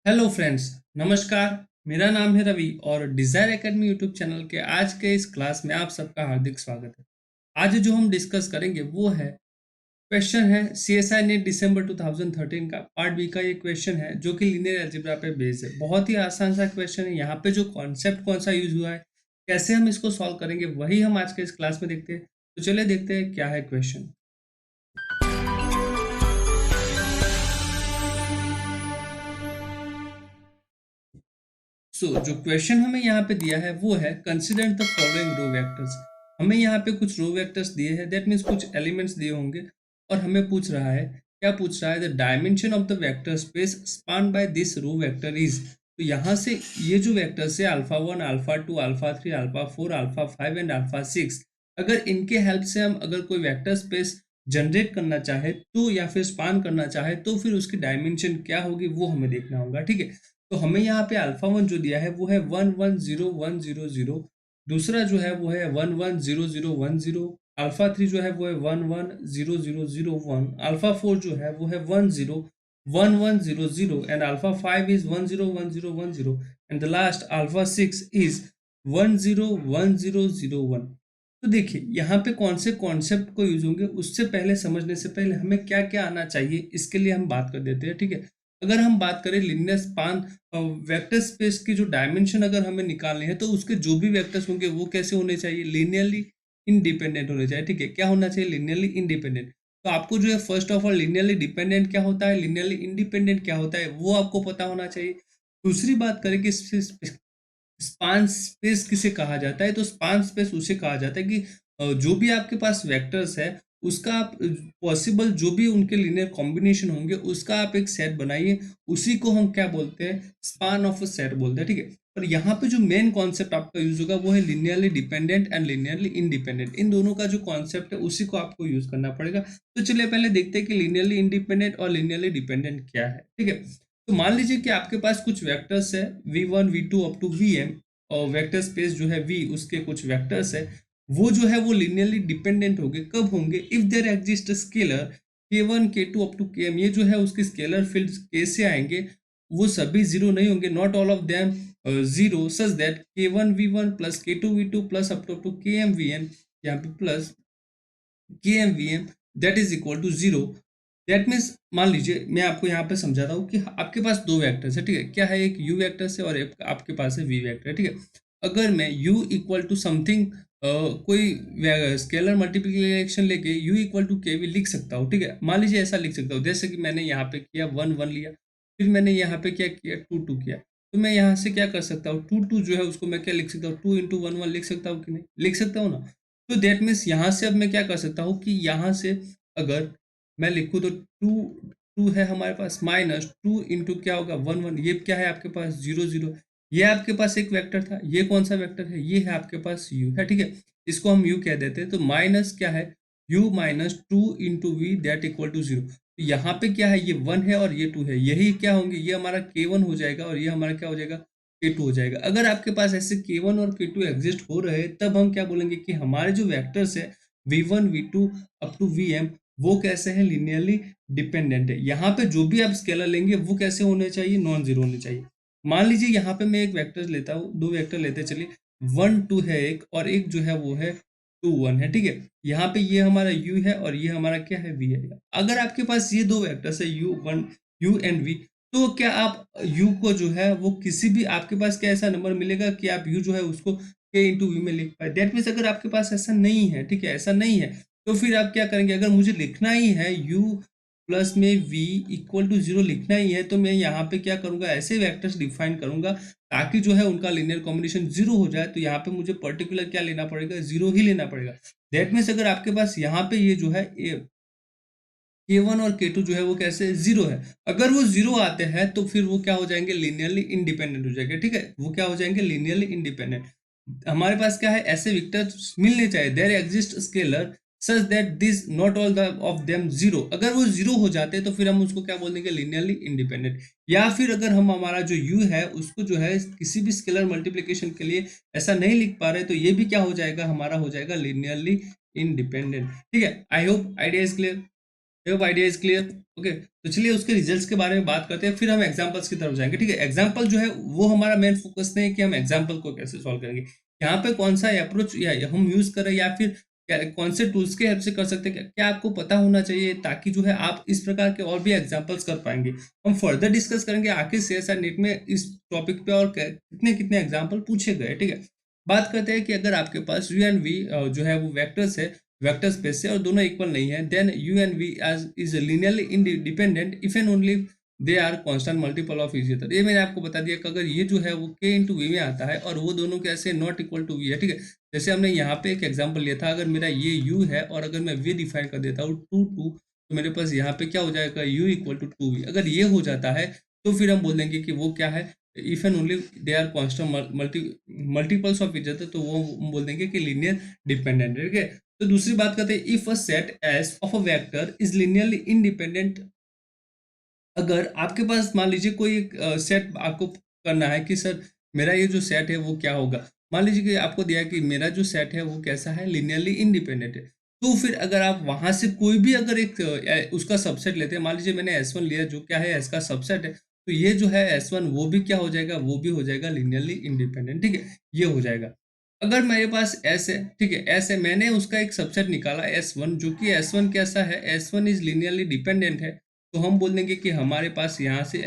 Hello friends, नमस्कार। मेरा नाम है रवि और डिज़ायर एकेडमी यूट्यूब चैनल के आज के इस क्लास में आप सबका हार्दिक स्वागत है। आज जो हम डिस्कस करेंगे वो है क्वेश्चन है सीएसआई नेट दिसंबर 2013 का पार्ट बी का। ये क्वेश्चन है जो कि लीनियर अलजेब्रा पे बेस्ड है। बहुत ही आसान सा क्वेश्चन है। यहाँ पे जो कॉन्सेप्ट कौन सा यूज हुआ है, कैसे हम इसको सॉल्व करेंगे, वही हम आज के इस क्लास में देखते हैं। तो चलिए देखते हैं क्या है क्वेश्चन। जो क्वेश्चन हमें यहाँ पे दिया है वो है consider the following row vectors. हमें यहाँ पे कुछ रो वेक्टर्स दिए हैं, दैट मीन्स कुछ एलिमेंट्स दिए होंगे और हमें पूछ रहा है, क्या पूछ रहा है, the dimension of the vector space span by this row vector is. तो यहाँ से ये जो वेक्टर्स है alpha 1, alpha 2, alpha 3, alpha 4, alpha 5 and alpha 6, अगर इनके हेल्प से हम अगर कोई वेक्टर स्पेस जनरेट करना चाहे तो या फिर स्पान करना चाहे तो फिर उसकी डायमेंशन क्या होगी वो हमें देखना होगा। ठीक है, तो हमें यहाँ पे अल्फा 1 जो दिया है वो है 110100, दूसरा जो है वो है 110010, अल्फा 3 जो है वो है 110001, अल्फा 4 जो है वो है 101100 and alpha 5 is 101010 and the last alpha 6 is 101001। तो देखिए यहाँ पे कौन से कॉन्सेप्ट को यूज होंगे, उससे पहले समझने से पहले हमें क्या क्या आना चाहिए इसके लिए हम बात कर देते हैं। ठीक है, अगर हम बात करें लीनियर स्पान वेक्टर स्पेस की जो डायमेंशन अगर हमें निकालनी है तो उसके जो भी वेक्टर्स होंगे वो कैसे होने चाहिए, लीनियरली इंडिपेंडेंट होने चाहिए। ठीक है, क्या होना चाहिए, लीनियरली इंडिपेंडेंट। तो आपको जो है first of all linearly dependent क्या होता है, लीनियरली इंडिपेंडेंट क्या होता है, वो आपको पता होना चाहिए। दूसरी बात करें कि स्पान स्पेस किसे कहा जाता है, तो स्पान स्पेस उसे कहा जाता है कि जो भी आपके पास वेक्टर्स है उसका आप पॉसिबल जो भी उनके लीनियर कॉम्बिनेशन होंगे उसका आप एक सेट बनाइए, उसी को हम क्या बोलते हैं, स्पान ऑफ अ सेट बोलते हैं। ठीक है, पर यहाँ पे जो मेन कॉन्सेप्ट आपका यूज होगा वो है linearly dependent and linearly independent. इन दोनों का जो कॉन्सेप्ट है उसी को आपको यूज करना पड़ेगा। तो चलिए पहले देखते हैं कि लीनियरली इंडिपेंडेंट और लीनियरली डिपेंडेंट क्या है। ठीक है, तो मान लीजिए कि आपके पास कुछ वेक्टर्स है v1 v2 up to vm, और वेक्टर स्पेस जो है v उसके कुछ वेक्टर्स है, वो जो है वो लीनियरली डिपेंडेंट होंगे। कब होंगे, if there exist scalar k1 k2 up to km, ये जो है उसके स्केलर फील्ड k से आएंगे, वो सभी जीरो नहीं होंगे, not all of them zero, such that k1 v1 plus k2 v2 plus up to km vn, यहाँ पे plus km vm that is equal to zero. That means मान लीजिए मैं आपको यहाँ पे समझा रहा हूँ कि आपके पास दो वेक्टर्स है। ठीक है, क्या है, एक u वेक्टर्स है और एक आपके पास है v वेक्टर है। ठीक है, अगर मैं u इक्वल टू समथिंग कोई स्केलर मल्टीप्लिकेशन लेके u इक्वल टू के लिख सकता हूँ। ठीक है, मान लीजिए ऐसा लिख सकता हूँ, जैसे कि मैंने यहाँ पे किया 1 1 लिया, फिर मैंने यहाँ पे क्या किया 2 2 किया, तो मैं यहाँ से क्या कर सकता हूँ, 2 2 जो है उसको मैं क्या लिख सकता हूँ, 2 इंटू 1 1 लिख सकता हूँ कि नहीं, लिख सकता हूँ ना। तो दैट मीन्स यहाँ से अब मैं क्या कर सकता हूँ कि यहाँ से अगर मैं लिखूँ तो टू टू है हमारे पास, माइनस 2 इंटू क्या होगा 1 1, ये क्या है आपके पास 0 0, ये आपके पास एक वेक्टर था, ये कौन सा वेक्टर है, ये है आपके पास u है। ठीक है, इसको हम u कह देते हैं। तो माइनस क्या है, u minus 2 into v that equal to 0। तो यहाँ पे क्या है, ये 1 है और ये 2 है, यही क्या होंगे, ये हमारा k1 हो जाएगा और ये हमारा क्या हो जाएगा, k2 हो जाएगा। अगर आपके पास ऐसे k1 और k2 एग्जिस्ट हो रहे हैं तब हम क्या बोलेंगे कि हमारे जो वेक्टर्स है v1 v2 up to vm वो कैसे हैं, लीनियरली डिपेंडेंट है। यहाँ पे जो भी आप स्केलर लेंगे वो कैसे होने चाहिए, नॉन जीरो होने चाहिए। मान लीजिए यहाँ पे मैं एक वेक्टर लेता हूँ, दो वेक्टर लेते चलिए, 1 2 है एक और एक जो है वो है 2 1 है। ठीक है, यहाँ पे ये हमारा u है और ये हमारा क्या है, v है। अगर आपके पास ये दो वेक्टर्स है u एंड v, तो क्या आप u को जो है वो किसी भी आपके पास क्या ऐसा नंबर मिलेगा कि आप u जो है उसको k इंटू वी में लिख पाए। दैट मीन्स अगर आपके पास ऐसा नहीं है, ठीक है, ऐसा नहीं है, तो फिर आप क्या करेंगे, अगर मुझे लिखना ही है u प्लस में v इक्वल टू जीरो लिखना ही है, तो मैं यहाँ पे क्या करूंगा, ऐसे वेक्टर्स डिफाइन करूंगा ताकि जो है उनका लीनियर कॉम्बिनेशन जीरो हो जाए। तो यहाँ पे मुझे पर्टिकुलर क्या लेना पड़ेगा, जीरो ही लेना पड़ेगा। दैट मीन्स अगर आपके पास यहाँ पे ये जो है k1 और k2 जो है वो कैसे जीरो है, अगर वो जीरो आते हैं तो फिर वो क्या हो जाएंगे, लीनियरली इंडिपेंडेंट हो जाएंगे। ठीक है, वो क्या हो जाएंगे, लीनियरली इंडिपेंडेंट। हमारे पास क्या है, ऐसे वेक्टर्स मिलने चाहिए, there exist scalar such that this not all the of them zero. अगर वो जीरो हो जाते हैं तो फिर हम उसको क्या बोल देंगे, लीनियरली इंडिपेंडेंट। या फिर अगर हम हमारा जो u है उसको जो है किसी भी स्केलर मल्टीप्लिकेशन के लिए ऐसा नहीं लिख पा रहे, तो ये भी क्या हो जाएगा, हमारा हो जाएगा लीनियरली इंडिपेंडेंट। ठीक है, I hope idea is clear. Idea is clear. Okay, तो चलिए उसके रिजल्ट्स के बारे में बात करते हैं, फिर हम एग्जांपल्स की तरफ जाएंगे। ठीक है, एग्जांपल जो है वो हमारा मेन फोकस नहीं है कि हम एग्जांपल को कैसे सॉल्व करेंगे, यहाँ पे कौन सा अप्रोच या हम यूज करें या फिर कौन से टूल्स के हेल्प से कर सकते हैं, क्या आपको पता होना चाहिए, ताकि जो है आप इस प्रकार के और भी एग्जांपल्स कर पाएंगे। हम फर्दर डिस्कस करेंगे आखिर CSR नीट में इस टॉपिक पे और कितने कितने एग्जाम्पल पूछे गए। ठीक है, बात करते हैं कि अगर आपके पास यू एंड वी जो है वो वेक्टर्स है, वेक्टर स्पेस से, और दोनों इक्वल नहीं है, then u and v as is linearly independent if and only they are constant multiple of each other. ये मैंने आपको बता दिया कि अगर ये जो है वो k इंटू वी में आता है और वो दोनों कैसे नॉट इक्वल टू वी है। ठीक है, जैसे हमने यहाँ पे एक एग्जांपल लिया था, अगर मेरा ये u है और अगर मैं v डिफाइन कर देता हूँ 2 तो मेरे पास यहाँ पे क्या हो जाएगा, u इक्वल टू 2v। अगर ये हो जाता है तो फिर हम बोल देंगे कि वो क्या है, if and only they are constant multiples of each other, तो वो हम बोल देंगे कि लीनियर डिपेंडेंट है। ठीक है, तो दूसरी बात करते हैं, if a set S of a vector is linearly independent. अगर आपके पास मान लीजिए कोई एक सेट आपको करना है कि सर मेरा ये जो सेट है वो क्या होगा, मान लीजिए कि आपको दिया है कि मेरा जो सेट है वो कैसा है, लिनियरली इंडिपेंडेंट है। तो फिर अगर आप वहां से कोई भी अगर एक उसका सबसेट लेते हैं, मान लीजिए मैंने S1 लिया जो क्या है S का सबसेट है, तो ये जो है S1 वो भी क्या हो जाएगा, वो भी हो जाएगा लिनियरली इंडिपेंडेंट। ठीक है, ये हो जाएगा। अगर मेरे पास S है, ठीक है S है, मैंने उसका एक सबसेट निकाला S1, जो कि S1 कैसा है, S1 इज लिनियरली डिपेंडेंट है, तो हम बोल देंगे कि हमारे पास यहाँ से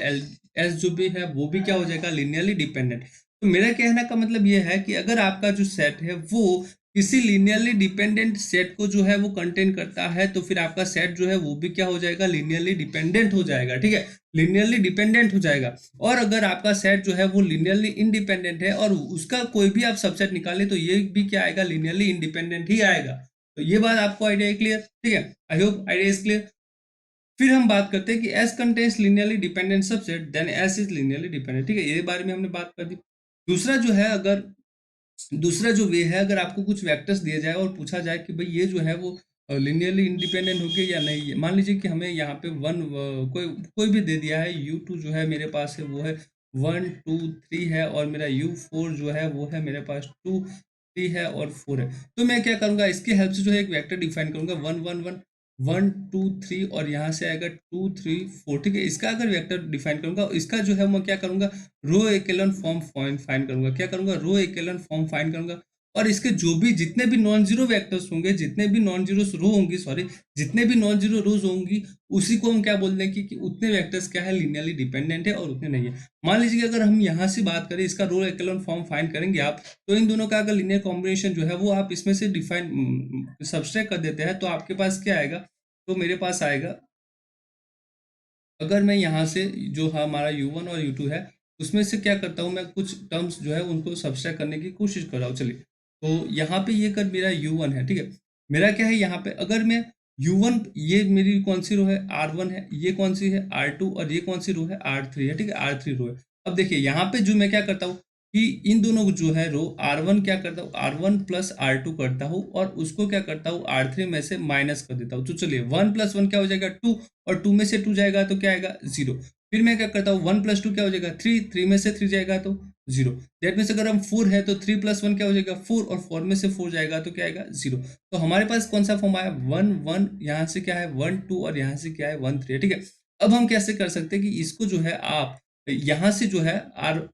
एस जो भी है वो भी क्या हो जाएगा, लिनियरली डिपेंडेंट। तो मेरा कहने का मतलब ये है कि अगर आपका जो सेट है वो किसी लिनियरली डिपेंडेंट सेट को जो है वो कंटेन करता है, तो फिर आपका सेट जो है वो भी क्या हो जाएगा, लिनियरली डिपेंडेंट हो जाएगा। ठीक है, लिनियरली डिपेंडेंट हो जाएगा। और अगर आपका सेट जो है वो लिनियरली इंडिपेंडेंट है और उसका कोई भी आप सबसेट निकाले, तो ये भी क्या आएगा, लिनियरली इंडिपेंडेंट ही आएगा। तो ये बात आपको आइडिया क्लियर। ठीक है, I hope idea is clear. फिर हम बात करते हैं कि S contains linearly dependent subset, then S is linearly dependent. ठीक है, ये बारे में हमने बात कर दी। दूसरा जो है, अगर दूसरा जो वे है, अगर आपको कुछ वेक्टर्स दिए जाए और पूछा जाए कि भाई ये जो है वो लिनियरली इंडिपेंडेंट हो गए या नहीं है। मान लीजिए कि हमें यहाँ पे कोई कोई भी दे दिया है, U2 जो है मेरे पास है वो है 1 2 3 है, और मेरा U4 जो है वो है मेरे पास 2 3 है और 4 है। तो मैं क्या करूंगा, इसके हेल्प से जो है एक वेक्टर डिफाइन करूंगा 1 1 1 1 2 3, और यहाँ से आएगा 2 3 4। ठीक है, इसका अगर वेक्टर डिफाइन करूंगा, इसका जो है मैं क्या करूंगा, रो एकेलन फॉर्म फाइंड करूंगा। क्या करूंगा, रो एकेलन फॉर्म फाइंड करूंगा। और इसके जो भी जितने भी नॉन जीरो वेक्टर्स होंगे, जितने भी नॉन जीरो रो होंगी, सॉरी, जितने भी नॉन जीरो रोज होंगी, उसी को हम क्या बोल दें कि उतने वेक्टर्स क्या है, लिनियरली डिपेंडेंट है और उतने नहीं है। मान लीजिए कि अगर हम यहाँ से बात करें, इसका रो एकेलन फॉर्म फाइंड करेंगे आप, तो इन दोनों का अगर लीनियर कॉम्बिनेशन जो है वो आप इसमें से डिफाइन सब्सट्रैक्ट कर देते हैं, तो आपके पास क्या आएगा, तो मेरे पास आएगा, अगर मैं यहाँ से जो हमारा U1 और U2 है उसमें से क्या करता हूँ, मैं कुछ टर्म्स जो है उनको सब्सट्रैक्ट करने की कोशिश कर रहा हूँ। चलिए, तो यहाँ पे ये कर मेरा U1 है। ठीक है, मेरा क्या है यहाँ पे, अगर मैं U1, ये मेरी कौन सी रो है, R1 है, ये कौन सी है, R2, और ये कौन सी रो है, R3 है। ठीक है, R3 रो है। अब देखिए यहाँ पे जो मैं क्या करता हूँ कि इन दोनों को जो है रो R1 क्या करता हूँ, R1 प्लस R2 करता हूँ, और उसको क्या करता हूँ, R3 में से माइनस कर देता हूँ। तो चलिए 1 प्लस 1 क्या हो जाएगा, 2, और 2 में से 2 जाएगा तो क्या आएगा, 0। फिर मैं क्या करता हूँ, 1 प्लस 2 क्या हो जाएगा, 3, 3 में से 3 जाएगा तो 0। दैट मीन्स अगर हम 4 है तो 3 प्लस 1 क्या हो जाएगा, 4, और 4 में से 4 जाएगा तो क्या आएगा, 0। तो हमारे पास कौन सा फॉर्म आया, 1 1, यहाँ से क्या है 1 2, और यहाँ से क्या है 1 3। ठीक है, अब हम कैसे कर सकते हैं कि इसको जो है आप यहाँ से जो है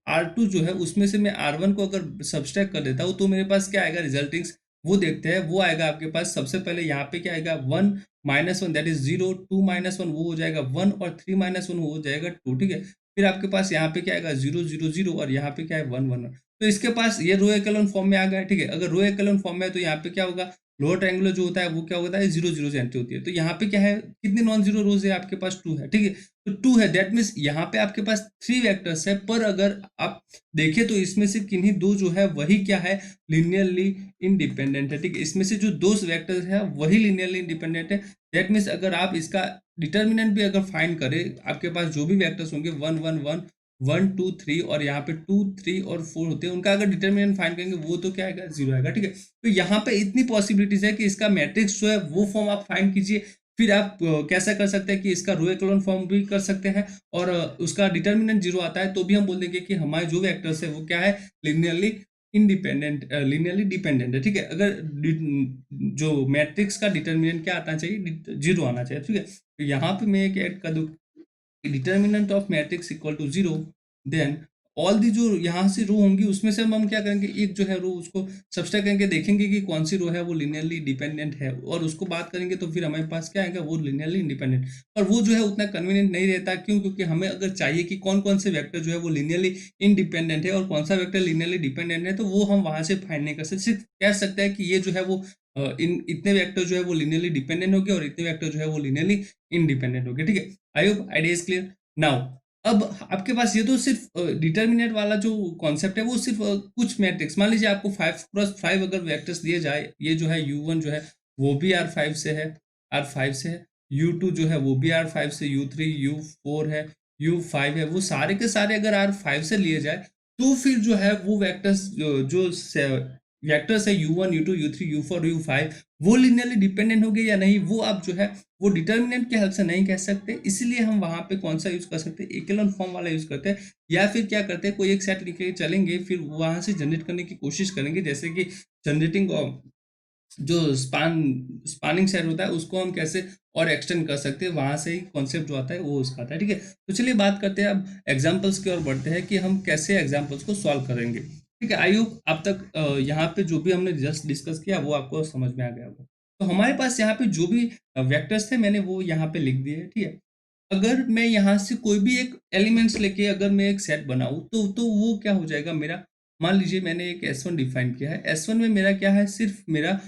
R2 जो है उसमें से मैं R1 को अगर सब्सट्रैक्ट कर देता हूँ, तो मेरे पास क्या आएगा, रिजल्टिंग्स वो देखते हैं। वो आएगा आपके पास, सबसे पहले यहाँ पे क्या आएगा, 1 -1 दैट इज 0, 2 -1 वो हो जाएगा 1, और 3 -1 वो हो जाएगा 2। ठीक है, फिर आपके पास यहाँ पे क्या आएगा, 0 0 0, और यहाँ पे क्या है 1 1 1। तो इसके पास ये रो एक्लोन फॉर्म में आ गया। ठीक है, अगर रो एक्लोन फॉर्म में है तो यहाँ पे क्या होगा, लोअर ट्रायंगुलर जो होता है वो क्या होता है, 0 0 से एंट्री होती है। तो यहाँ पे क्या है, कितने नॉन जीरो रोज है आपके पास, 2 है। ठीक है, तो 2 है, दैट मीन्स यहाँ पे आपके पास 3 वेक्टर्स है, पर अगर आप देखें तो इसमें से किन्हीं दो जो है वही क्या है, लिनियरली इंडिपेंडेंट है। ठीक है, इसमें से जो दो वेक्टर्स है वही लिनियरली इंडिपेंडेंट है। दैट मीन्स अगर आप इसका डिटर्मिनेंट भी अगर फाइंड करें, आपके पास जो भी वेक्टर्स होंगे 1 1 1 1 2 3, और यहाँ पे 2 3 और 4 होते हैं, उनका अगर डिटर्मिनेंट फाइंड करेंगे वो तो क्या आएगा, 0 आएगा। ठीक है, तो यहाँ पे इतनी पॉसिबिलिटीज है कि इसका मैट्रिक्स जो है वो फॉर्म आप फाइंड कीजिए। फिर आप कैसा कर सकते हैं कि इसका रो एक्लोन फॉर्म भी कर सकते हैं, और उसका डिटर्मिनेंट 0 आता है तो भी हम बोल देंगे कि हमारे जो वेक्टर्स है वो क्या है, लिनियरली इंडिपेंडेंट, लीनियरली डिपेंडेंट है, ठीक है। अगर जो मैट्रिक्स का डिटर्मिनेंट क्या आना चाहिए, 0 आना चाहिए, ठीक है। तो यहाँ पे मैं एक ऐड कर दूँ, determinant of matrix equal to 0, then all the जो यहाँ से रो होंगी उसमें से हम क्या करेंगे, एक जो है रो उसको सब्सट्रैक्ट करके देखेंगे कि कौन सी रो है वो लिनियरली डिपेंडेंट है, और उसको बात करेंगे तो फिर हमारे पास क्या आएगा, वो लिनियरली इंडिपेंडेंट। और वो जो है उतना कन्वीनियंट नहीं रहता, क्यों? क्योंकि हमें अगर चाहिए कि कौन कौन से वेक्टर जो है वो लिनियरली इनडिपेंडेंट है और कौन सा वेक्टर लिनियरली डिपेंडेंट है, तो वो हम वहां से फाइंड नहीं कर सकते। सिर्फ कह सकते हैं कि ये जो है वो इन इतने वेक्टर जो है वो लिनियरली डिपेंडेंट हो गए और इतने वेक्टर जो है वो लिनियरली इंडिपेंडेंट हो गए, ठीक है। I hope idea is clear now. अब आपके पास ये तो सिर्फ डिटर्मिनेंट वाला जो कॉन्सेप्ट है वो सिर्फ कुछ मैट्रिक्स, मान लीजिए आपको 5x5 अगर वेक्टर्स दिए जाए, ये जो है U1 जो है वो भी R5 से है, R5 से है, U2 जो है वो भी R5 से, U3 U4 है, U5 है, वो सारे के सारे अगर R5 से लिए जाए तो फिर जो है वो वेक्टर्स जो वेक्टर्स है U1 U2 U3 U4 U5 वो लिनियरली डिपेंडेंट हो गए या नहीं, वो आप जो है वो डिटर्मिनेंट के हेल्प से नहीं कह सकते। इसलिए हम वहां पे कौन सा यूज कर सकते हैं, इकोलन फॉर्म वाला यूज करते हैं, या फिर क्या करते हैं, कोई एक सेट लेके चलेंगे फिर वहां से जनरेट करने की कोशिश करेंगे, जैसे कि जनरेटिंग जो स्पानिंग सेट होता है उसको हम कैसे और एक्सटेंड कर सकते हैं, वहां से ही कॉन्सेप्ट जो आता है वो उसका आता है, ठीक है। तो चलिए बात करते हैं अब एग्जाम्पल्स की ओर बढ़ते हैं कि हम कैसे एग्जाम्पल्स को सॉल्व करेंगे, ठीक है। आई होप अब तक यहाँ पे जो भी हमने जस्ट डिस्कस किया वो आपको समझ में आ गया होगा। तो हमारे पास यहाँ पे जो भी वेक्टर्स थे मैंने वो यहाँ पे लिख दिए, ठीक है। अगर मैं यहाँ से कोई भी एक एलिमेंट्स लेके अगर मैं एक सेट बनाऊं तो वो क्या हो जाएगा मेरा, मान लीजिए मैंने एक S1 डिफाइन किया है, S1 में मेरा क्या है, सिर्फ मेरा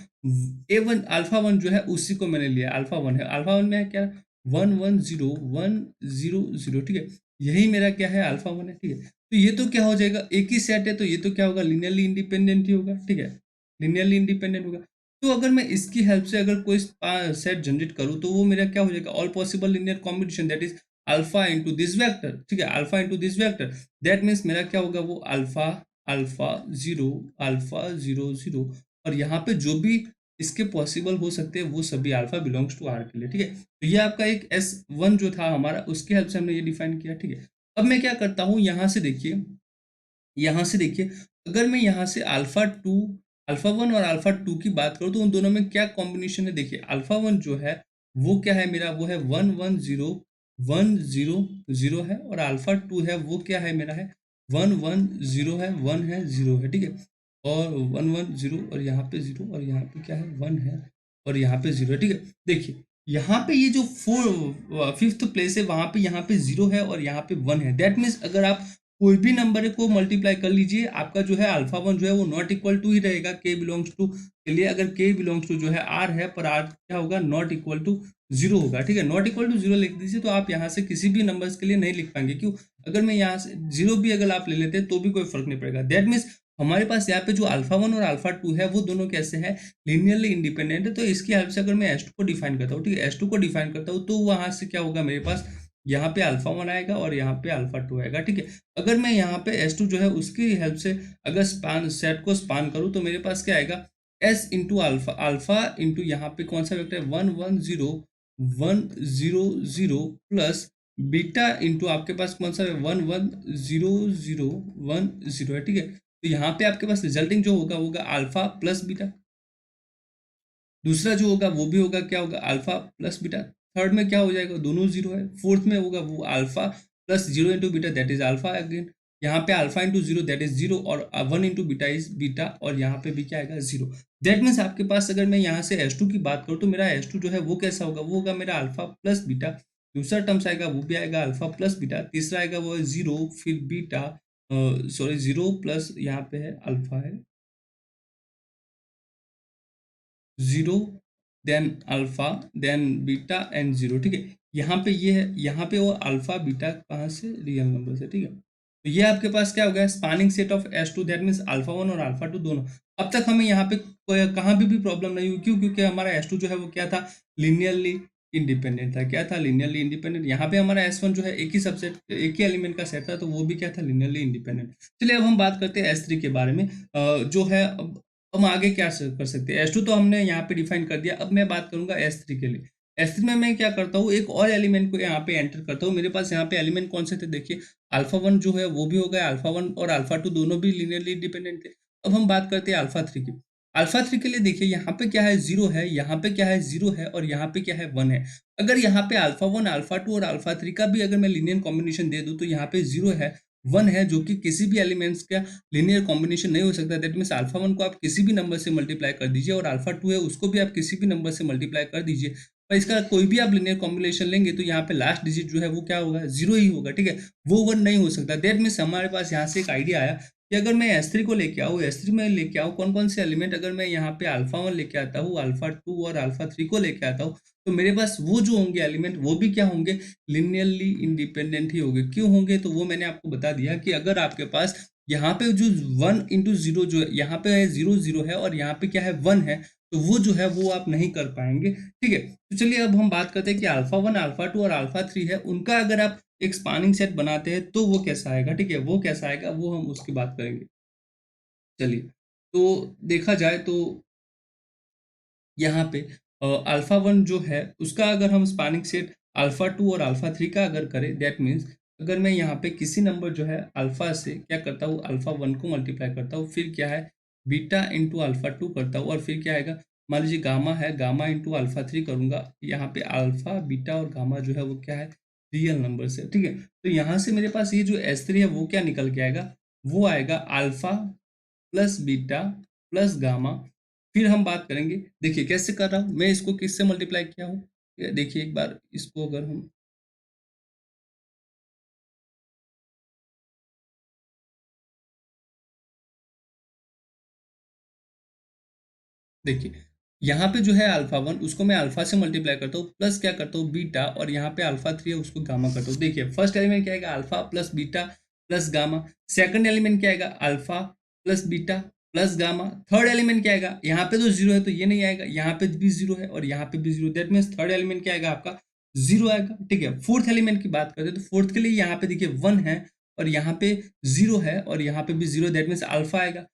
A1 अल्फा 1 जो है उसी को मैंने लिया, अल्फा 1 है, अल्फा 1 में है क्या, 1 1 0 1 0 0, ठीक है। यही मेरा क्या है, अल्फा 1 है, ठीक है। तो ये तो क्या हो जाएगा, एक ही सेट है तो ये तो क्या होगा, लिनियरली इंडिपेंडेंट ही होगा, ठीक है, लिनियरली इंडिपेंडेंट होगा। तो अगर मैं इसकी हेल्प से अगर कोई सेट जनरेट करूं तो वो मेरा क्या हो जाएगा, all possible linear combination, that is alpha into this vector, ठीक है, alpha into this vector. That means मेरा क्या होगा, वो अल्फा अल्फा 0 अल्फा 0 0, और यहाँ पे जो भी इसके पॉसिबल हो सकते हैं वो सभी अल्फा बिलोंग्स टू आर के लिए, ठीक है। तो ये आपका एक S1 जो था हमारा, उसकी हेल्प से हमने ये डिफाइन किया, ठीक है। अब मैं क्या करता हूँ, यहाँ से देखिए, अगर मैं यहाँ से अल्फा 1 और अल्फा 2 की बात करूँ तो उन दोनों में क्या कॉम्बिनेशन है, देखिए अल्फा 1 जो है वो क्या है मेरा, वो है 1 1 0 1 0 0 है, और अल्फा 2 है वो क्या है मेरा, है 1 1 0 है, 1 है 0 है, ठीक है। और 1 1 0 और यहाँ पे 0 और यहाँ पे क्या है, 1 है और यहाँ पे 0 है, ठीक है। देखिए यहाँ पे ये जो फिफ्थ प्लेस है वहां पे यहाँ पे 0 है और यहाँ पे 1 है, दैट मीन्स अगर आप कोई भी नंबर को मल्टीप्लाई कर लीजिए, आपका जो है अल्फा 1 जो है वो नॉट इक्वल टू ही रहेगा के बिलोंग्स टू के लिए। अगर के बिलोंग्स टू जो है आर है, पर आर क्या होगा, नॉट इक्वल टू 0 होगा, ठीक है। नॉट इक्वल टू 0 लिख दीजिए, तो आप यहाँ से किसी भी नंबर्स के लिए नहीं लिख पाएंगे, क्यों, अगर मैं यहाँ से 0 भी अगर आप ले लेते हैं तो भी कोई फर्क नहीं पड़ेगा। दैट मीन्स हमारे पास यहाँ पे जो अल्फा 1 और अल्फा 2 है वो दोनों कैसे हैं, लीनियरली इंडिपेंडेंट है। तो इसकी हेल्प से अगर मैं S2 को डिफाइन करता हूँ, ठीक है, S2 को डिफाइन करता हूँ तो वहां से क्या होगा, मेरे पास यहाँ पे अल्फा 1 आएगा और यहाँ पे अल्फा 2 आएगा, ठीक है। अगर मैं यहाँ पे S2 जो है उसकी हेल्प से अगर स्पान सेट को स्पान करूँ तो मेरे पास क्या आएगा, S into alpha, alpha into यहाँ पे कौन सा वेक्टर है, 1 1 0 1 0 0 प्लस बीटा इंटू आपके पास कौन सा है, 1 1 0 0 1 0 है, ठीक है। तो यहाँ पे आपके पास रिजल्टिंग जो होगा अल्फा प्लस बीटा, दूसरा जो होगा वो भी होगा क्या होगा, अल्फा प्लस बीटा। थर्ड में क्या हो जाएगा, दोनों 0 है। फोर्थ में होगा वो alpha plus 0 into beta, that is alpha again. यहाँ पे अल्फा इंटू 0 दैट इज 0, और 1 इंटू बीटा इज बीटा, और यहाँ पे भी क्या आएगा, 0। दैट मीन्स आपके पास अगर मैं यहाँ से S2 की बात करूँ तो मेरा S2 जो है वो कैसा होगा, वो होगा मेरा अल्फा प्लस बीटा। दूसरा टर्म्स आएगा वो भी आएगा अल्फा प्लस बीटा। तीसरा आएगा वो है 0 फिर बीटा, सॉरी 0 प्लस यहाँ पे है अल्फा है 0, then alpha, then beta and 0, ठीक है। यहाँ पे ये है, यहाँ पे वो अल्फा बीटा कहाँ से, रियल नंबर से, ठीक है। तो ये आपके पास क्या हो गया, spanning set of S2, that means alpha 1 और अल्फा 2 दोनों। अब तक हमें यहाँ पे कहाँ भी प्रॉब्लम नहीं हुई, क्यों, क्योंकि हमारा S2 जो है वो क्या था, लिनियरली इंडिपेंडेंट था, क्या था, लिनियरली इंडिपेंडेंट। यहाँ पे हमारा S1 जो है एक ही सबसेट, एक ही एलिमेंट का सेट था, तो वो भी क्या था, लिनियरली इंडिपेंडेंट। चलिए अब हम बात करते हैं S3 के बारे में, जो है अब हम आगे क्या कर सकते हैं। S2 तो हमने यहाँ पे डिफाइन कर दिया, अब मैं बात करूंगा S3 के लिए। S3 में मैं क्या करता हूँ, एक और एलिमेंट को यहाँ पे एंटर करता हूँ। मेरे पास यहाँ पे एलिमेंट कौन से थे, देखिए अल्फा 1 जो है वो भी हो गया, अल्फा 1 और अल्फा 2 दोनों भी लिनियरली इंडिपेंडेंट थे। अब हम बात करते हैं अल्फा 3 की। अल्फा 3 के लिए देखिए यहाँ पे क्या है 0 है, यहाँ पे क्या है 0 है और यहाँ पे क्या है 1 है। अगर यहाँ पे अल्फा 1, अल्फा 2 और अल्फा 3 का भी अगर मैं लीनियर कॉम्बिनेशन दे दूँ तो यहाँ पे 0 है, 1 है जो कि किसी भी एलिमेंट्स का लीनियर कॉम्बिनेशन नहीं हो सकता। दैट मीन्स अल्फा 1 को आप किसी भी नंबर से मल्टीप्लाई कर दीजिए और अल्फा 2 है उसको भी आप किसी भी नंबर से मल्टीप्लाई कर दीजिए। और इसका कोई भी आप लीनियर कॉम्बिनेशन लेंगे तो यहाँ पे लास्ट डिजिट जो है वो क्या होगा 0 ही होगा, ठीक है। वो 1 नहीं हो सकता। दैट मीन्स हमारे पास यहाँ से एक आइडिया आया कि अगर मैं S3 को लेके आऊँ, S3 में लेके आऊँ कौन-कौन से एलिमेंट, अगर मैं यहाँ पे अल्फा 1 लेके आता हूँ, अल्फा 2 और अल्फा 3 को लेके आता हूँ, तो मेरे पास वो जो होंगे एलिमेंट वो भी क्या होंगे, लिनियरली इंडिपेंडेंट ही होंगे। क्यों होंगे? तो वो मैंने आपको बता दिया कि अगर आपके पास यहाँ पे जो 1 इंटू 0 जो है, यहाँ पे है 0 0 है और यहाँ पे क्या है 1 है, तो वो जो है वो आप नहीं कर पाएंगे, ठीक है। तो चलिए अब हम बात करते हैं कि अल्फा 1, अल्फा 2 और अल्फा 3 है, उनका अगर आप एक स्पानिंग सेट बनाते हैं तो वो कैसा आएगा, ठीक है। वो कैसा आएगा वो हम उसकी बात करेंगे। चलिए, तो देखा जाए तो यहाँ पे अल्फा 1 जो है उसका अगर हम स्पैनिंग सेट अल्फा 2 और अल्फा 3 का अगर करें, दैट मीन्स अगर मैं यहाँ पे किसी नंबर जो है अल्फा से क्या करता हूँ, अल्फा 1 को मल्टीप्लाई करता हूँ, फिर क्या है बीटा इंटू अल्फा 2 करता हूँ और फिर क्या आएगा, मान लीजिए गामा है, गामा इंटू अल्फा 3 करूँगा। यहाँ पे अल्फा, बीटा और गामा जो है वो क्या है, रियल नंबर से, ठीक है। तो यहाँ से मेरे पास ये जो S3 है वो क्या निकल के आएगा, वो आएगा alpha plus beta plus gamma. फिर हम बात करेंगे, देखिए कैसे कर रहा हूँ मैं, इसको किससे मल्टीप्लाई किया हूँ, ये देखिए एक बार इसको अगर हम देखिए, यहाँ पे जो है अल्फा 1 उसको मैं अल्फा से मल्टीप्लाई करता हूँ, प्लस क्या करता हूँ बीटा, और यहाँ पे अल्फा 3 है उसको गामा करता हूँ। देखिए फर्स्ट एलिमेंट क्या आएगा, alpha plus beta plus gamma. Second element क्या आएगा, alpha plus beta plus gamma. Third element क्या आएगा, यहाँ पे तो जीरो है तो ये नहीं आएगा, यहाँ पे भी जीरो है और यहाँ पे भी zero, that means third element क्या आएगा आपका, जीरो आएगा, ठीक है। फोर्थ एलिमेंट की बात करते हैं तो फोर्थ के लिए यहाँ पे देखिए 1 है और यहाँ पे जीरो है और यहाँ पे भी जीरो, दैट मीन्स अल्फा आएगा।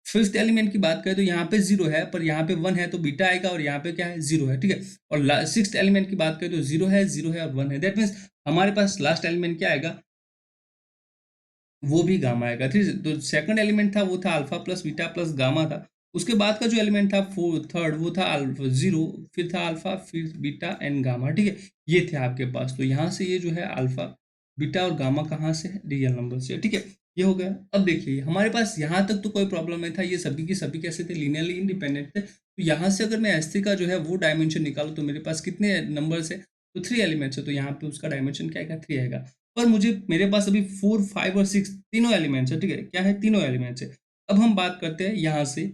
फिफ्थ एलिमेंट की बात करें तो यहाँ पे जीरो है पर यहाँ पे 1 है तो बीटा आएगा और यहाँ पे क्या है, जीरो है, ठीक है। और सिक्स्थ एलिमेंट की बात करें तो जीरो है और 1 है, दैट मीन्स हमारे पास लास्ट एलिमेंट क्या आएगा, वो भी गामा आएगा, ठीक है। तो सेकंड एलिमेंट था वो था alpha plus beta plus gamma था। उसके बाद का जो एलिमेंट था फोर्थ थर्ड वो था अल्फा जीरो, फिर था अल्फा, फिर बीटा एंड गामा, ठीक है। ये थे आपके पास। तो यहाँ से ये जो है अल्फा, बीटा और गामा कहाँ से है, रियल नंबर से, ठीक है। ये हो गया। अब देखिए हमारे पास यहाँ तक तो कोई प्रॉब्लम नहीं था, ये सभी की सभी कैसे थे, लीनियरली इंडिपेंडेंट थे। तो यहाँ से अगर मैं S3 का जो है वो डायमेंशन निकालूँ तो मेरे पास कितने नंबर्स है, तो 3 एलिमेंट्स है, तो यहाँ पे उसका डायमेंशन क्या आएगा, 3 आएगा। पर मुझे मेरे पास अभी 4, 5 और 6 तीनों एलिमेंट्स है, ठीक है। क्या है, तीनों एलिमेंट्स है। अब हम बात करते हैं यहाँ से,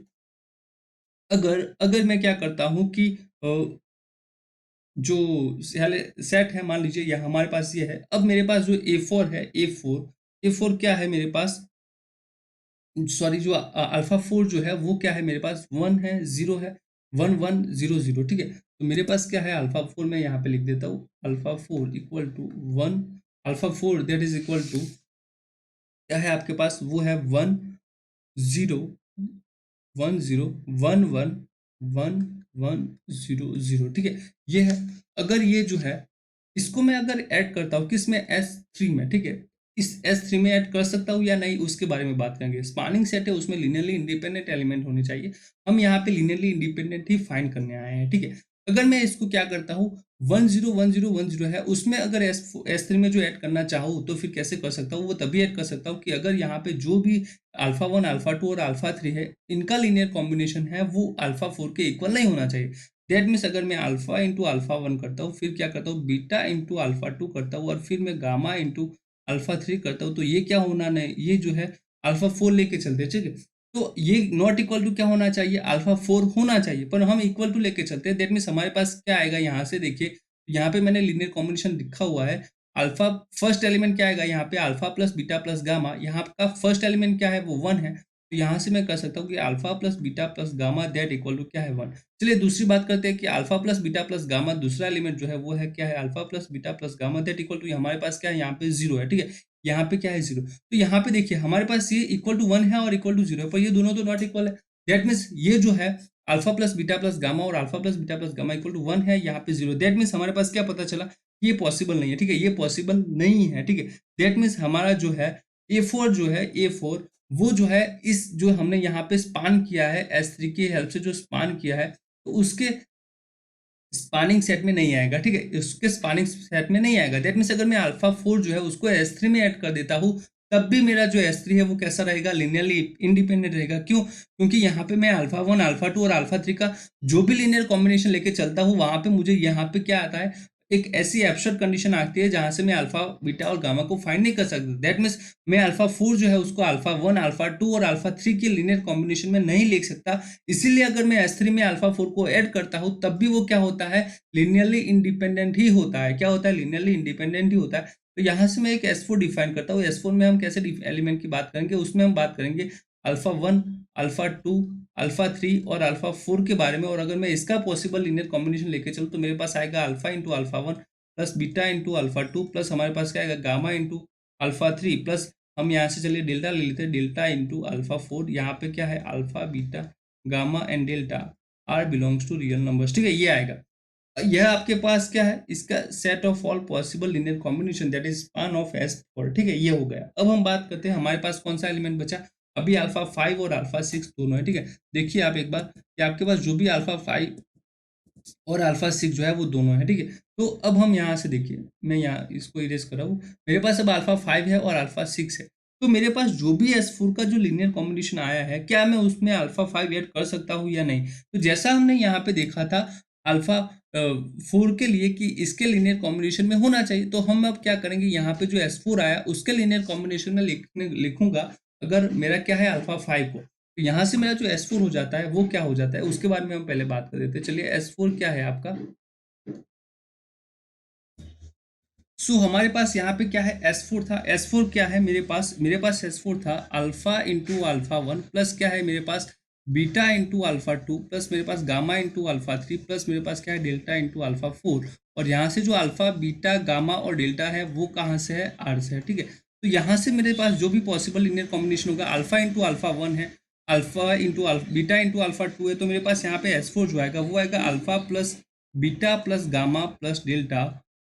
अगर अगर मैं क्या करता हूँ कि जो सेट है, मान लीजिए यहाँ हमारे पास ये है। अब मेरे पास जो A4 है, A4 क्या है मेरे पास, सॉरी जो अल्फा 4 जो है वो क्या है मेरे पास, 1 है, 0 है, 1 1 0 0, ठीक है। तो मेरे पास क्या है अल्फा 4, मैं यहाँ पे लिख देता हूँ alpha 4 equal to 1, alpha 4 that is equal to क्या है आपके पास, वो है 1 0 1 0 1 1 1 1 0 0, ठीक है। ये है। अगर ये जो है इसको मैं अगर ऐड करता हूँ किस में, S3 में, ठीक है। इस S3 में ऐड कर सकता हूँ या नहीं उसके बारे में बात करेंगे। स्पानिंग सेट है उसमें लीनियरली इंडिपेंडेंट एलिमेंट होने चाहिए, हम यहाँ पे लीनियरली इंडिपेंडेंट ही फाइंड करने आए हैं, ठीक है। अगर मैं इसको क्या करता हूँ 1 0 1 0 1 0 है, उसमें अगर S3 में जो ऐड करना चाहूँ तो फिर कैसे कर सकता हूँ, वो तभी ऐड कर सकता हूँ कि अगर यहाँ पे जो भी अल्फा 1 अल्फा 2 और अल्फा 3 है इनका लीनियर कॉम्बिनेशन है वो अल्फा 4 के इक्वल नहीं होना चाहिए। दैट मीन्स अगर मैं अल्फा इंटू अल्फा 1 करता हूँ, फिर क्या करता हूँ बीटा इंटू अल्फा 2 करता हूँ और फिर मैं गामा इंटू अल्फा 3 करता हूँ, तो ये क्या होना नहीं, ये जो है अल्फा 4 लेके चलते हैं, ठीक है। तो ये नॉट इक्वल टू क्या होना चाहिए, अल्फा 4 होना चाहिए, पर हम इक्वल टू लेके चलते हैं। दैट मीन्स हमारे पास क्या आएगा, यहाँ से देखिए यहाँ पे मैंने लीनियर कॉम्बिनेशन लिखा हुआ है। अल्फा फर्स्ट एलिमेंट क्या आएगा, यहाँ पे alpha plus beta plus gamma, यहाँ का फर्स्ट एलिमेंट क्या है वो 1 है। तो यहाँ से मैं कर सकता हूँ कि alpha plus beta plus gamma that equal to क्या है 1। चलिए दूसरी बात करते हैं कि alpha plus beta plus gamma दूसरा एलिमेंट जो है वो है क्या है, alpha plus beta plus gamma that equal to हमारे पास क्या है, यहाँ पे जीरो है, ठीक है। यहाँ पे क्या है जीरो, तो यहाँ पे देखिए हमारे पास ये इक्वल टू 1 है और इक्वल टू जीरो है, पर ये दोनों तो नॉट इक्वल है। दैट मीन्स ये जो है alpha plus beta plus gamma और alpha plus beta plus gamma equal to 1 है, यहाँ पे जीरो। दैट मीन्स हमारे पास क्या पता चला, ये पॉसिबल नहीं है, ठीक है, ये पॉसिबल नहीं है, ठीक है। दैट मीन्स हमारा जो है A4 जो है A4 वो जो है इस जो हमने यहाँ पे स्पान किया है S3 की हेल्प से जो स्पान किया है, तो उसके स्पानिंग सेट में नहीं आएगा, ठीक है, उसके स्पानिंग सेट में नहीं आएगा। दैट मीन्स अगर मैं अल्फा 4 जो है उसको S3 में ऐड कर देता हूँ, तब भी मेरा जो S3 है वो कैसा रहेगा, लिनियरली इंडिपेंडेंट रहेगा। क्यों? क्योंकि यहाँ पे मैं अल्फा 1 अल्फा 2 और अल्फा 3 का जो भी लिनियर कॉम्बिनेशन लेके चलता हूँ, वहां पे मुझे यहाँ पे क्या आता है, एक ऐसी एब्सर्ड कंडीशन आती है जहां से मैं अल्फा बीटा और गामा को फाइंड नहीं कर सकता। दैट मीन्स मैं अल्फा 4 जो है उसको अल्फा 1 अल्फा 2 और अल्फा 3 के लिनियर कॉम्बिनेशन में नहीं लिख सकता। इसीलिए अगर मैं S3 में अल्फा 4 को ऐड करता हूं, तब भी वो क्या होता है, लिनियरली इंडिपेंडेंट ही होता है। क्या होता है? लिनियरली इंडिपेंडेंट ही होता है। तो यहां से मैं एक S4 डिफाइन करता हूँ। S4 में हम कैसे एलिमेंट की बात करेंगे, उसमें हम बात करेंगे अल्फा 1 अल्फा 2 अल्फा 3 और अल्फा 4 के बारे में। और अगर मैं इसका पॉसिबल लिनियर कॉम्बिनेशन लेके चलूँ, तो मेरे पास आएगा alpha into alpha 1 plus beta into alpha 2 plus हमारे पास क्या आएगा, गामा इंटू अल्फा 3 प्लस हम यहाँ से चलिए डेल्टा ले लेते हैं, डेल्टा इंटू अल्फा 4। यहाँ पे क्या है, alpha beta gamma and delta are belongs to real numbers, ठीक है, ये आएगा। यह आपके पास क्या है, इसका set of all possible linear combination, that is span of S4, ठीक है, ये हो गया। अब हम बात करते हैं हमारे पास कौन सा एलिमेंट बचा। अभी अल्फा 5 और अल्फा 6 दोनों है, ठीक है। देखिए आप एक बार कि आपके पास जो भी अल्फा 5 और अल्फा 6 जो है वो दोनों है, ठीक है। तो अब हम यहाँ से देखिए, मैं यहाँ इसको इरेज कर रहा हूँ। मेरे पास अब अल्फा 5 है और अल्फा 6 है। तो मेरे पास जो भी S4 का जो लीनियर कॉम्बिनेशन आया है, क्या मैं उसमें अल्फा 5 ऐड कर सकता हूँ या नहीं? तो जैसा हमने यहाँ पे देखा था अल्फा 4 के लिए कि इसके लीनियर कॉम्बिनेशन में होना चाहिए, तो हम अब क्या करेंगे, यहाँ पे जो S4 आया उसके लीनियर कॉम्बिनेशन में लिखूंगा अगर मेरा क्या है अल्फा 5 को। तो यहाँ से मेरा जो S4 हो जाता है वो क्या हो जाता है, उसके बारे में हम पहले बात कर देते हैं। चलिए S4 क्या है आपका। हमारे पास यहाँ पे क्या है, S4 था। S4 क्या है मेरे पास S4 था अल्फा इंटू अल्फा 1 प्लस क्या है मेरे पास, बीटा इंटू अल्फा 2 प्लस मेरे पास गामा इंटू अल्फा 3 प्लस मेरे पास क्या है, डेल्टा इंटू अल्फा 4। और यहाँ से जो अल्फा बीटा गामा और डेल्टा है वो कहाँ से है, आर से है, ठीक है। तो यहाँ से मेरे पास जो भी पॉसिबल लिनियर कॉम्बिनेशन होगा, अल्फा इंटू अल्फा 1 है, alpha into beta into alpha 2 है, तो मेरे पास यहाँ पे S4 जो आएगा वो आएगा alpha plus beta plus gamma plus delta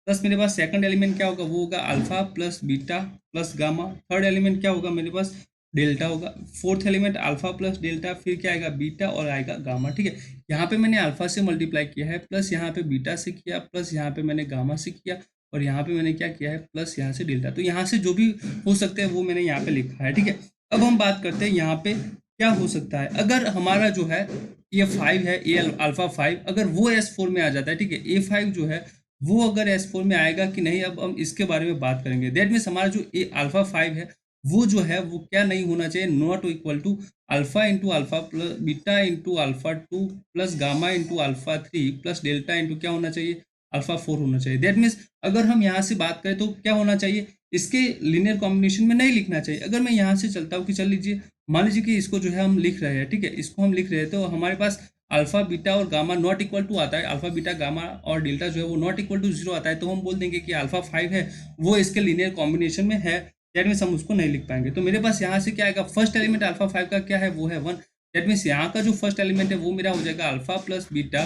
plus मेरे पास सेकंड एलिमेंट क्या होगा, वो होगा alpha plus beta plus gamma. Third element क्या होगा मेरे पास, डेल्टा होगा। Fourth element alpha plus delta, फिर क्या आएगा, बीटा और आएगा गामा, ठीक है। यहाँ पे मैंने अल्फा से मल्टीप्लाई किया है, प्लस यहाँ पे बीटा से किया, प्लस यहाँ पे मैंने गामा से किया, और यहाँ पे मैंने क्या किया है, प्लस यहाँ से डेल्टा। तो यहाँ से जो भी हो सकते हैं वो मैंने यहाँ पे लिखा है, ठीक है। अब हम बात करते हैं यहाँ पे क्या हो सकता है, अगर हमारा जो है ये 5 है, ए अल्फा 5 अगर वो S4 में आ जाता है, ठीक है, A5 जो है वो अगर S4 में आएगा कि नहीं, अब हम इसके बारे में बात करेंगे। दैट मीन्स हमारा जो अल्फा 5 है वो जो है वो क्या नहीं होना चाहिए, not equal to alpha into alpha plus beta into alpha 2 plus gamma into alpha 3 plus delta into क्या होना चाहिए, अल्फा 4 होना चाहिए। दैट मीन्स अगर हम यहाँ से बात करें तो क्या होना चाहिए, इसके लिनियर कॉम्बिनेशन में नहीं लिखना चाहिए। अगर मैं यहाँ से चलता हूँ कि चल लीजिए, मान लीजिए कि इसको जो है हम लिख रहे हैं, ठीक है, इसको हम लिख रहे हैं, तो हमारे पास अल्फा बीटा और गामा नॉट इक्वल टू आता है, अल्फा बीटा गामा और डेल्टा जो है वो नॉट इक्वल टू 0 आता है, तो हम बोल देंगे कि अल्फा 5 है वो इसके लीनियर कॉम्बिनेशन में है। दैट मीन्स हम उसको नहीं लिख पाएंगे। तो मेरे पास यहाँ से क्या आएगा, फर्स्ट एलिमेंट अल्फा 5 का क्या है, वो है 1। दैट मीन्स यहाँ का जो फर्स्ट एलिमेंट है वो मेरा हो जाएगा alpha plus beta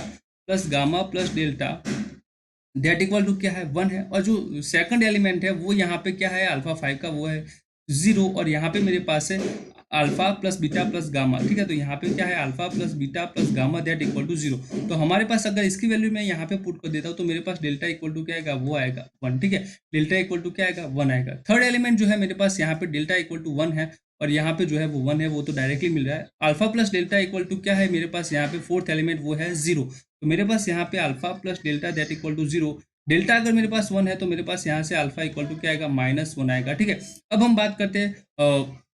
plus gamma plus delta, that equal to क्या है, 1 है। और जो सेकंड एलिमेंट है वो यहाँ पे क्या है, अल्फा 5 का वो है 0। और यहाँ पे मेरे पास है alpha plus beta plus gamma, ठीक है। तो यहाँ पे क्या है, alpha plus beta plus gamma that equal to 0। तो हमारे पास अगर इसकी वैल्यू मैं यहाँ पे पुट कर देता हूँ, तो मेरे पास डेल्टा इक्वल टू क्या आएगा, वो आएगा 1, ठीक है। डेल्टा इक्वल टू क्या आएगा, 1 आएगा। थर्ड एलिमेंट जो है मेरे पास यहाँ पे डेल्टा इक्वल टू 1 है, और यहाँ पे जो है वो 1 है, वो तो डायरेक्टली मिल रहा है। Alpha plus delta equal to क्या है मेरे पास, यहाँ पे फोर्थ एलिमेंट वो है 0। तो मेरे पास यहाँ पे alpha plus delta that equal to 0। Delta अगर मेरे पास 1 है तो मेरे पास यहाँ से अल्फा इक्वल टू क्या आएगा, -1 आएगा, ठीक है। अब हम बात करते हैं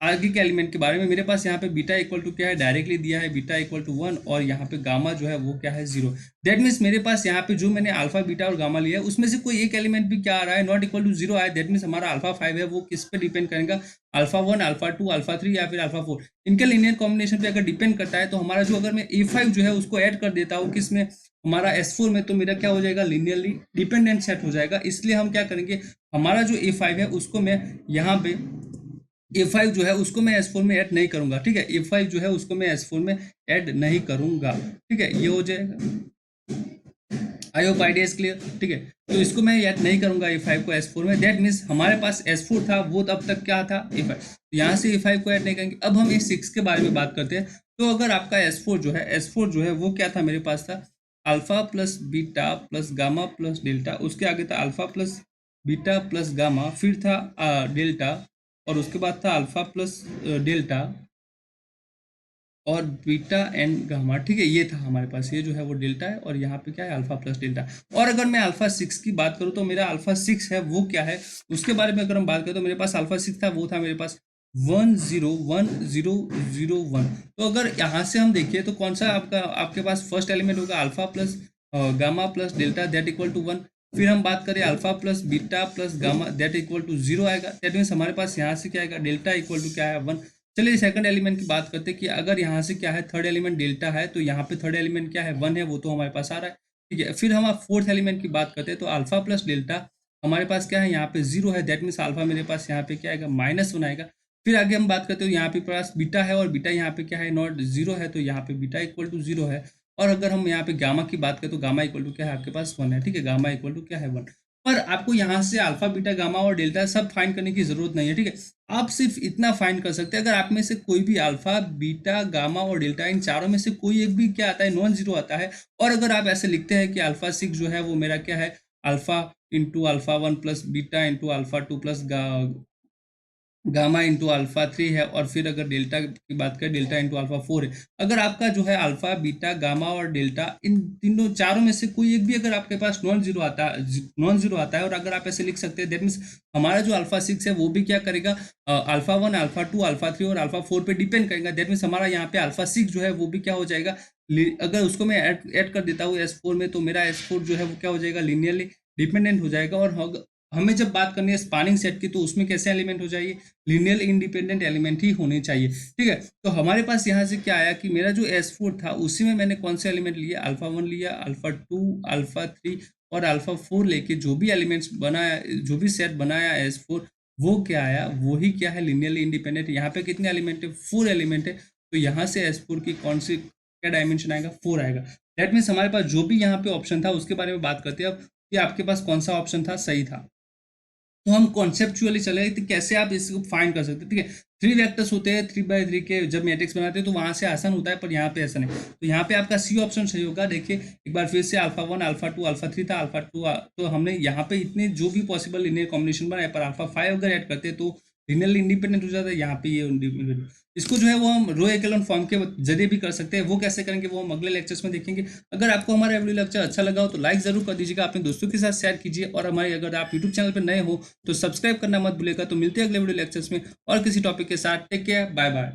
आगे के एलिमेंट के बारे में। मेरे पास यहाँ पे बीटा इक्वल टू क्या है, डायरेक्टली दिया है, बीटा इक्वल टू 1, और यहाँ पे गामा जो है वो क्या है, 0। दैट मीन्स मेरे पास यहाँ पे जो मैंने अल्फा बीटा और गामा लिया है उसमें से कोई एक एलिमेंट भी क्या आ रहा है, नॉट इक्वल टू 0 आया। दैट मीन्स हमारा अल्फा 5 है वो किस पे डिपेंड करेगा, अल्फा 1 अल्फा 2 अल्फा 3 या फिर अल्फा 4, इनके लिनियर कॉम्बिनेशन पे अगर डिपेंड करता है। तो हमारा जो अगर मैं A5 जो है उसको ऐड कर देता हूँ किसमें, हमारा S4 में, तो मेरा क्या हो जाएगा, लिनियरली डिपेंडेंट सेट हो जाएगा। इसलिए हम क्या करेंगे, हमारा जो A5 है उसको मैं यहाँ पे A5 जो है उसको मैं S4 में ऐड नहीं करूंगा, ठीक है। A5 जो है उसको मैं S4 में ऐड नहीं करूंगा, ठीक है, ये हो जाएगा। आई होप आइडिया इज क्लियर, ठीक है। तो इसको मैं ऐड नहीं करूंगा A5 को S4 में। दैट मीन्स हमारे पास S4 था, वो तब तक क्या था A5, यहाँ से A5 को ऐड नहीं करेंगे। अब हम A6 के बारे में बात करते हैं। तो अगर आपका S4 जो है वो क्या था, मेरे पास था alpha plus beta plus gamma plus delta, उसके आगे था alpha plus beta plus gamma, फिर था डेल्टा, और उसके बाद था अल्फा प्लस डेल्टा और बीटा एंड गामा। ठीक है, ये था हमारे पास, ये जो है वो डेल्टा है, और यहाँ पे क्या है अल्फा प्लस डेल्टा। और अगर मैं अल्फा 6 की बात करूँ तो मेरा अल्फा 6 है वो क्या है, उसके बारे में अगर हम बात करें तो मेरे पास अल्फा 6 था, वो था मेरे पास 1 0 1 0 0 1। तो अगर यहाँ से हम देखिए तो कौन सा आपके पास फर्स्ट एलिमेंट होगा, alpha plus gamma plus delta that equal to 1। फिर हम बात करें alpha plus beta plus gamma that equal to 0 आएगा। दैट मीन्स हमारे पास यहाँ से क्या आएगा, डेल्टा इक्वल टू क्या है 1। चलिए सेकंड एलिमेंट की बात करते हैं कि अगर यहाँ से क्या है, थर्ड एलिमेंट डेल्टा है, तो यहाँ पे थर्ड एलिमेंट क्या है 1 है, वो तो हमारे पास आ रहा है। ठीक है, फिर हम फोर्थ एलिमेंट की बात करते हैं तो अल्फा प्लस डेल्टा हमारे पास क्या है, यहाँ पे 0 है। दैट मीन्स अल्फा मेरे पास यहाँ पे क्या आएगा, -1 आएगा। फिर आगे हम बात करते हो, यहाँ पे पास बीटा है, और बीटा यहाँ पे क्या है, नॉट 0 है, तो यहाँ पे बीटा इक्वल टू 0 है। और अगर हम यहाँ पे गामा की बात करें तो गामा इक्वल टू क्या है, आपके पास 1 है। ठीक है, गामा इक्वल टू क्या है 1। पर आपको यहाँ से अल्फा बीटा गामा और डेल्टा सब फाइंड करने की जरूरत नहीं है। ठीक है, आप सिर्फ इतना फाइंड कर सकते हैं, अगर आप में से कोई भी अल्फा बीटा गामा और डेल्टा इन चारों में से कोई एक भी क्या आता है, नॉन जीरो आता है। और अगर आप ऐसे लिखते हैं कि अल्फा 6 जो है वो मेरा क्या है, alpha into alpha 1 plus beta into alpha 2 plus gamma into alpha 3 है, और फिर अगर डेल्टा की बात करें डेल्टा इंटू अल्फा 4 है। अगर आपका जो है अल्फा बीटा गामा और डेल्टा इन तीनों चारों में से कोई एक भी अगर आपके पास नॉन जीरो आता है, और अगर आप ऐसे लिख सकते हैं, दैट मीन्स हमारा जो अल्फा 6 है वो भी क्या करेगा, अल्फा 1 अल्फा 2 अल्फा 3 और अल्फा 4 पे डिपेंड करेगा। दैट मीन्स हमारा यहाँ पे अल्फा 6 जो है वो भी क्या हो जाएगा, अगर उसको मैं ऐड कर देता हूँ S4 में, तो मेरा S4 जो है वो क्या हो जाएगा, लीनियरली डिपेंडेंट हो जाएगा। और हमें जब बात करनी है स्पानिंग सेट की, तो उसमें कैसे एलिमेंट हो जाइए, लीनियर इंडिपेंडेंट एलिमेंट ही होने चाहिए। ठीक है, तो हमारे पास यहाँ से क्या आया कि मेरा जो S4 था उसी में मैंने कौन से एलिमेंट लिए, अल्फा 1 लिया, अल्फा 2 अल्फा 3 और अल्फा 4 लेके जो भी एलिमेंट्स बनाया, जो भी सेट बनाया S4, वो क्या आया, वो ही क्या है, लीनियरली इंडिपेंडेंट। यहाँ पे कितने एलिमेंट है, 4 एलिमेंट है। तो यहाँ से S4 की कौन सी क्या डायमेंशन आएगा, 4 आएगा। दैट मीन्स हमारे पास जो भी यहाँ पे ऑप्शन था उसके बारे में बात करते हैं अब, कि आपके पास कौन सा ऑप्शन था सही था। तो हम कॉन्सेप्चुअली चले तो कैसे आप इसको फाइंड कर सकते हैं। ठीक है, 3 वेक्टर्स होते हैं 3x3 के, जब मैट्रिक्स बनाते हैं तो वहां से आसान होता है, पर यहाँ पे ऐसा नहीं। तो यहाँ पे आपका सी ऑप्शन सही होगा। देखिए एक बार फिर से अल्फा 1 अल्फा 2 अल्फा 3 था, अल्फा 2 तो हमने यहाँ पे इतने जो भी पॉसिबल लिनियर कॉम्बिनेशन बनाए, पर अल्फा 5 अगर ऐड करते हैं तो लिनियरली इंडिपेंडेंट हो जाता है। यहाँ पे ये इसको जो है वो हम रो एक्लोन फॉर्म के जरिए भी कर सकते हैं। वो कैसे करेंगे वो हम अगले लेक्चर्स में देखेंगे। अगर आपको हमारा वीडियो लेक्चर अच्छा लगा हो तो लाइक जरूर कर दीजिएगा, अपने दोस्तों के साथ शेयर कीजिए, और हमारे अगर आप यूट्यूब चैनल पर नए हो तो सब्सक्राइब करना मत भूलिएगा। तो मिलते हैं अगले वीडियो लेक्चर्स में और किसी टॉपिक के साथ। Take care, bye bye.